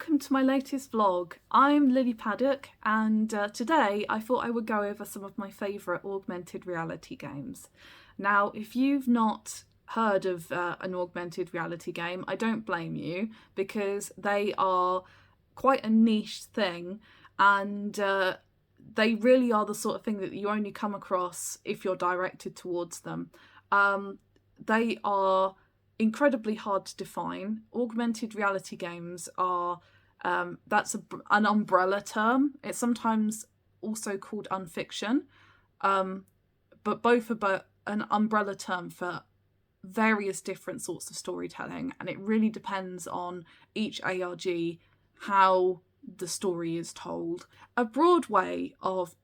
welcome to my latest vlog. I'm Lily Paddock, and today I thought I would go over some of my favourite augmented reality games. Now, if you've not heard of an augmented reality game, I don't blame you, because they are quite a niche thing, and they really are the sort of thing that you only come across if you're directed towards them. They are incredibly hard to define. Augmented reality games are that's an umbrella term. It's sometimes also called unfiction, but both are an umbrella term for various different sorts of storytelling, and it really depends on each ARG how the story is told. A broad way of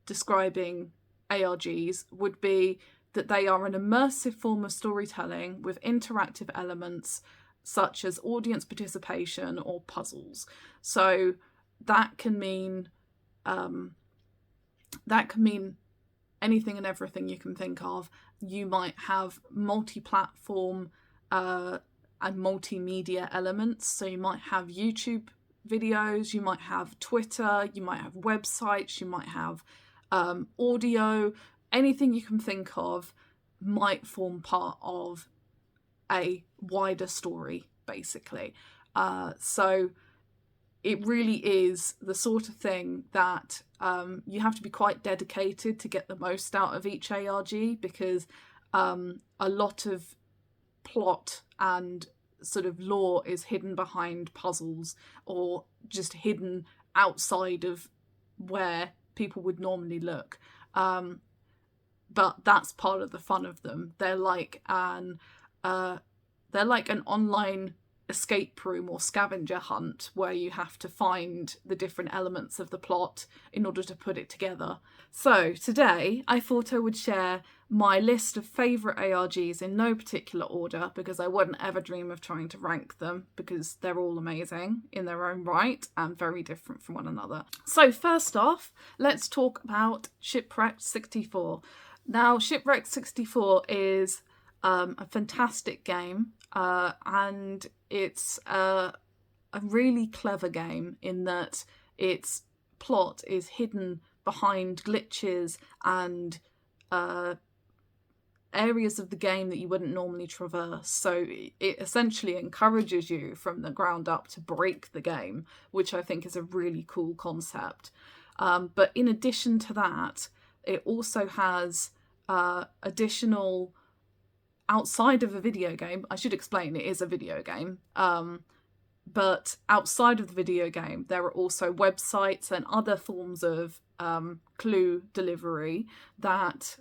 describing ARGs would be that they are an immersive form of storytelling with interactive elements such as audience participation or puzzles. So that can mean anything and everything you can think of. You might have multi-platform and multimedia elements. So you might have YouTube videos, you might have Twitter, you might have websites, you might have audio. Anything you can think of might form part of a wider story, basically. So it really is the sort of thing that you have to be quite dedicated to get the most out of each ARG, because a lot of plot and sort of lore is hidden behind puzzles or just hidden outside of where people would normally look. But that's part of the fun of them. They're like an online escape room or scavenger hunt where you have to find the different elements of the plot in order to put it together. So today I thought I would share my list of favourite ARGs in no particular order, because I wouldn't ever dream of trying to rank them, because they're all amazing in their own right and very different from one another. So first off, let's talk about Shipwrecked 64. Now, Shipwrecked 64 is a fantastic game, and it's a really clever game in that its plot is hidden behind glitches and areas of the game that you wouldn't normally traverse. So it essentially encourages you from the ground up to break the game, which I think is a really cool concept. But in addition to that, it also has additional, outside of a video game, I should explain it is a video game, but outside of the video game there are also websites and other forms of clue delivery that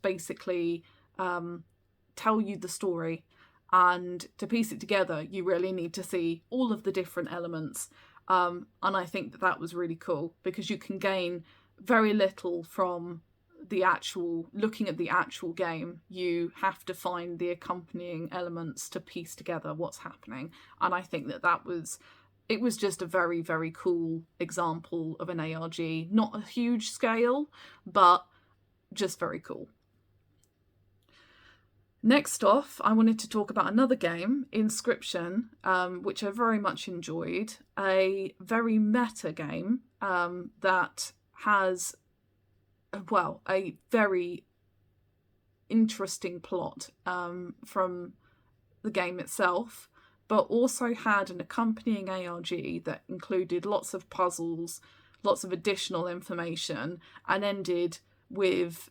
basically tell you the story, and to piece it together you really need to see all of the different elements, and I think that was really cool, because you can gain very little from looking at the actual game. You have to find the accompanying elements to piece together what's happening, and I think that it was just a very, very cool example of an ARG. Not a huge scale, but just very cool. Next off, I wanted to talk about another game, Inscryption, which I very much enjoyed. A very meta game that has a very interesting plot from the game itself, but also had an accompanying ARG that included lots of puzzles, lots of additional information, and ended with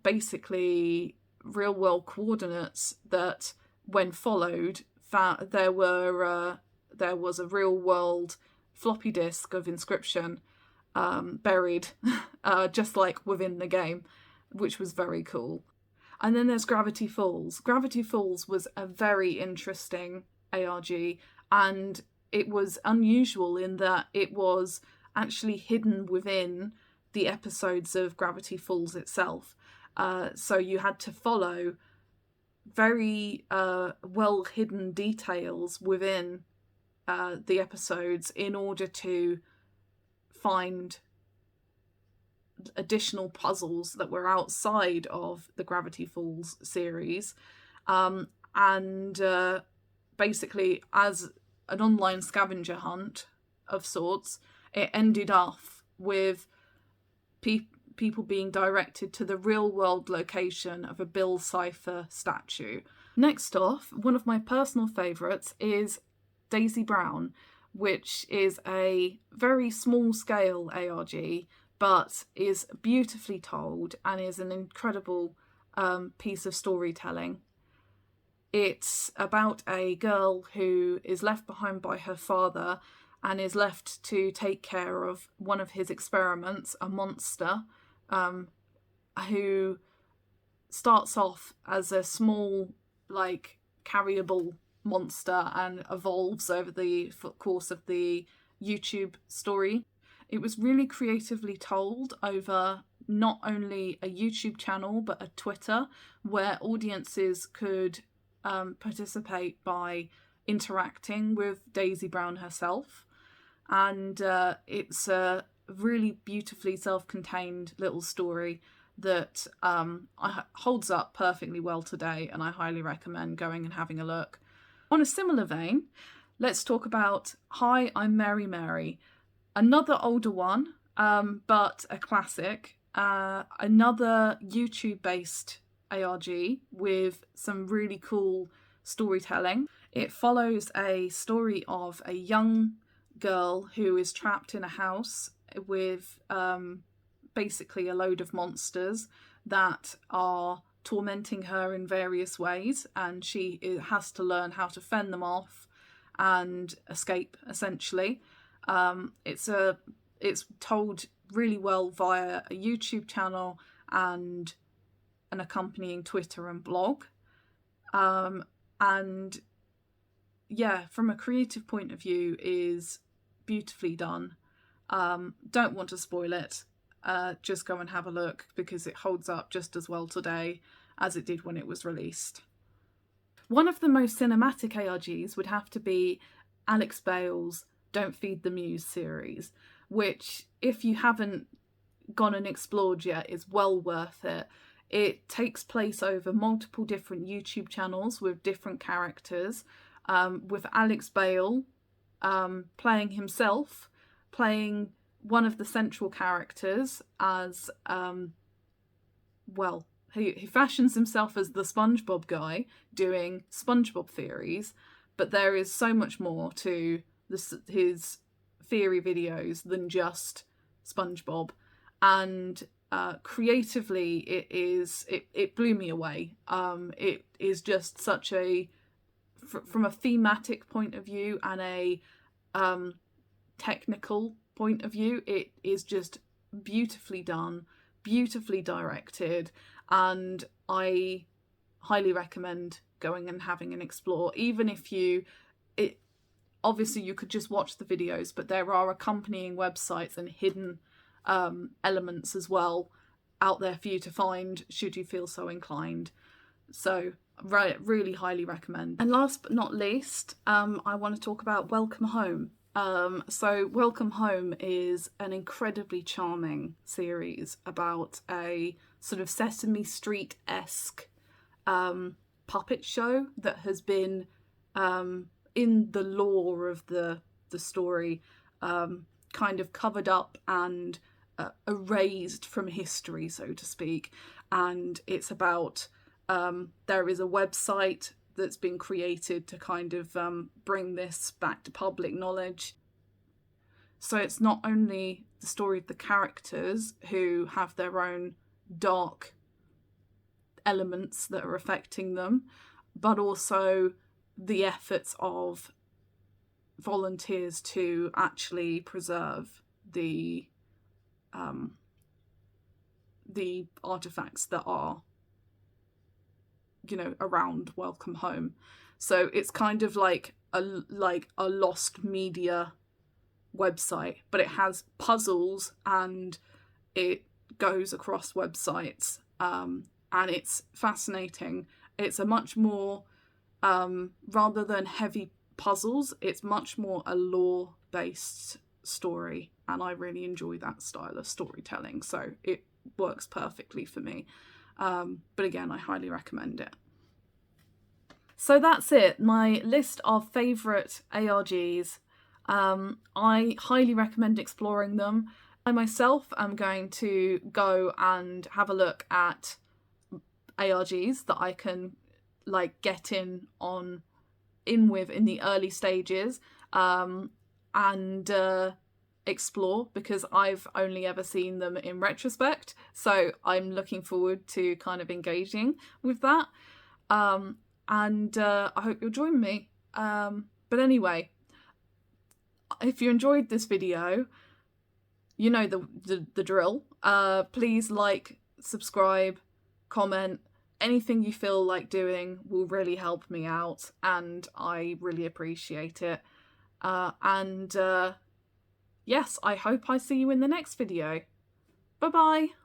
basically real-world coordinates that, when followed, there was a real-world floppy disk of Inscryption buried just like within the game, which was very cool. And then there's Gravity Falls. Gravity Falls was a very interesting ARG, and it was unusual in that it was actually hidden within the episodes of Gravity Falls itself. So you had to follow very well hidden details within the episodes in order to find additional puzzles that were outside of the Gravity Falls series. And basically, as an online scavenger hunt of sorts, it ended off with people being directed to the real world location of a Bill Cipher statue. Next off, one of my personal favourites is Daisy Brown, which is a very small scale ARG, but is beautifully told and is an incredible piece of storytelling. It's about a girl who is left behind by her father and is left to take care of one of his experiments, a monster, who starts off as a small, carryable monster and evolves over the course of the YouTube story. It was really creatively told over not only a YouTube channel but a Twitter, where audiences could participate by interacting with Daisy Brown herself. And it's a really beautifully self-contained little story that holds up perfectly well today, and I highly recommend going and having a look. On a similar vein, let's talk about HiImMaryMary, another older one, but a classic, another YouTube-based ARG with some really cool storytelling. It follows a story of a young girl who is trapped in a house with basically a load of monsters that are tormenting her in various ways, and she has to learn how to fend them off and escape, essentially. It's told really well via a YouTube channel and an accompanying Twitter and blog. And yeah, from a creative point of view, is beautifully done. Don't want to spoil it. Just go and have a look, because it holds up just as well today as it did when it was released. One of the most cinematic ARGs would have to be Alex Bale's Don't Feed the Muse series, which, if you haven't gone and explored yet, is well worth it. It takes place over multiple different YouTube channels with different characters, with Alex Bale playing himself, playing one of the central characters as, he fashions himself as the SpongeBob guy doing SpongeBob theories, but there is so much more to his theory videos than just SpongeBob. And creatively, it blew me away. It is just such a, from a thematic point of view and a technical point of view, it is just beautifully done, beautifully directed, and I highly recommend going and having an explore. Even if obviously you could just watch the videos, but there are accompanying websites and hidden elements as well out there for you to find, should you feel so inclined. So really highly recommend. And last but not least, I want to talk about Welcome Home. So Welcome Home is an incredibly charming series about a sort of Sesame Street-esque puppet show that has been in the lore of the story, kind of covered up and erased from history, so to speak. And it's about, there is a website that's been created to kind of bring this back to public knowledge. So it's not only the story of the characters who have their own dark elements that are affecting them, but also the efforts of volunteers to actually preserve the artifacts that are, around Welcome Home. So it's kind of like a lost media website, but it has puzzles and it goes across websites, and it's fascinating. It's a much more, rather than heavy puzzles, it's much more a lore-based story, and I really enjoy that style of storytelling, so it works perfectly for me. But again, I highly recommend it. So that's it, my list of favourite ARGs. I highly recommend exploring them. I myself am going to go and have a look at ARGs that I can like get in with in the early stages, and explore, because I've only ever seen them in retrospect, so I'm looking forward to kind of engaging with that, and I hope you'll join me. But anyway, if you enjoyed this video, you know the drill. Please like, subscribe, comment. Anything you feel like doing will really help me out, and I really appreciate it. And yes, I hope I see you in the next video. Bye bye.